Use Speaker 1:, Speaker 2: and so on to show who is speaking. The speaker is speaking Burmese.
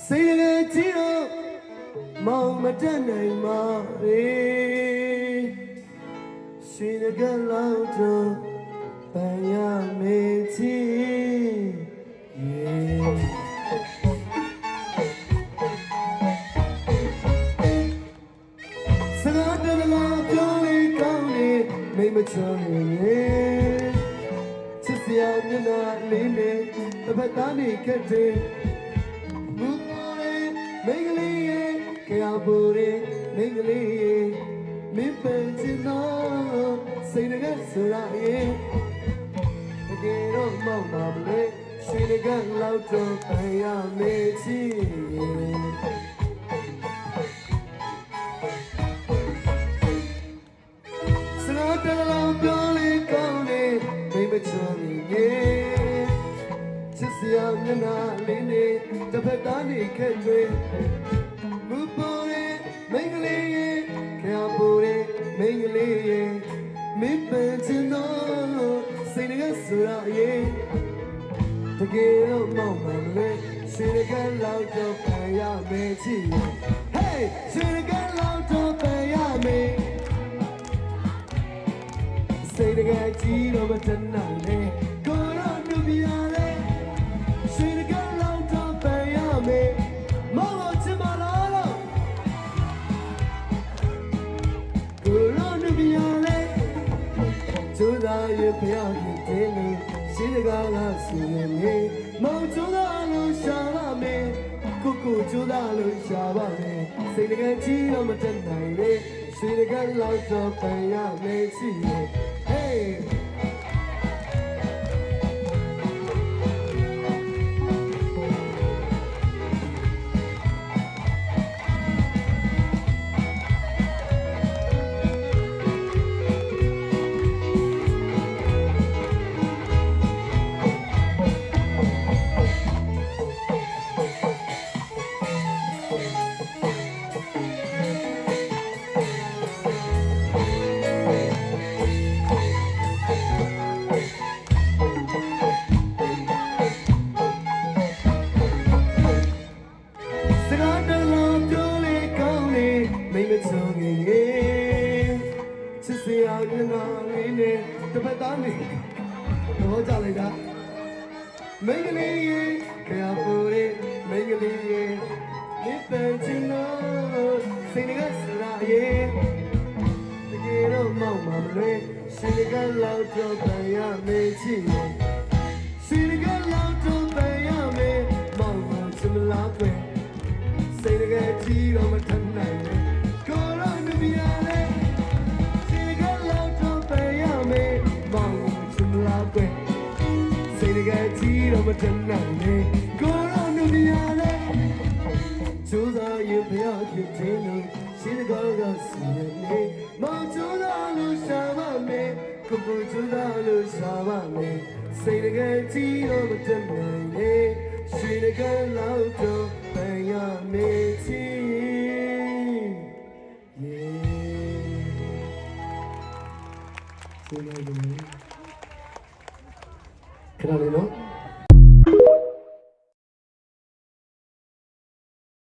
Speaker 1: စိတ်ရကြည့်တော့မောင်မတတ်နိုင်ပါလေရှင်ရကလောက်တော့ပန်ရမေချီစကားတလာပြောလေကောင်းလေမိမချောနေချစ်စရာမျက်နှာလေးနဲ့တစ်ဖက်သားနေခက်တယ်မူပေါ်ရဲ့မိန်းကလေးရဲ့ကြောက်ပေါ်ရဲ့မိန်းကလေးရဲ့မင်းပင်ချင်တော့စိတ်ငယ်ဆိုရရဲ့တကယ်တော့မောက်ပါမလဲရှင်ကလောက်တော့ပန်ရမေးချီစကားတလုံးပြောလေကောင်းလေမိမချောနေချစ်စရာမျက်နှာလေးနဲ့တစ်ဖက်သားနေခဲ့တွေမူပေါ်ရဲ့မိန်းကလေးရဲ့ကြောက်ပေါ်ရဲ့မိန်းကလေးရဲ့မင်းပင်ချင်တော့စိတ်ငယ်ဆိုရရဲ့တကယ်တော့မောက်မှန်လေရှင်ကလောက်တော့ပန်ရမယ်ချီ Hey ရှင်ကလောက်တော့ပန်ရမယ်စိတ်ငယ်ကြီးတော့မတတ်နိုင်လေကိုရောနုပြရလေရှင်ကလောက်တော့ပန်ရမယ်မောက်ချင်မလားလို့ကိုရောနုပြရလေကျိုးသားရဖျားဖြစ်တယ်လို့ရှင်ကလာစီနေမောင်ကျိုးသားလို့ရှာပါမယ်ကိုကျိုးသားလို့ရှာပါမယ်စိတ်ငယ်ကြီးတော့မတတ်နိုင်လေရှင်ကလောက်တော့ပန်ရမယ်ချီ Heyချစ်စရာမျက်နှာလေးနဲ့တစ်ဖက်သားနေတော့ကြလိုက်တာမိန်းကလေးရဲ့ကြောက်ပေါ်ရဲ့မိန်းကလေးရဲ့ဒီပန်းချင်တော့စိတ်ငယ်စရာရဲ့တကယ်တော့မောက်မှမလဲရှင်ကလောက်တော့ပန်ရမေးချီရှင်ကလောက်တော့ပန်ရမေးမောက်မှချင်မလားကွယ်စိတ်ငယ်ကြီးတော့မထနိုင်လေကိုရောနမီယာလေစိတ်ငယ်လောက်တော့ပန်ရမေးမောက်မှချင်မလားကွယ်စိတ်ငယ်ကြီးတော့မထနိုင်လေကိုရောနမီယာလေကျိုးသားရဖျားဖြစ်တယ်လို့ရှင်ကစီနေမောင်ကျိုးသားလို့ရှာပါမယ်ကိုကျိုးသားလို့ရှာပါမယ်စိတ်ငယ်ကြီးတော့မထနိုင်လေရှင်ကလောက်တော့ပန်ရမေးချီခဏလေးနော်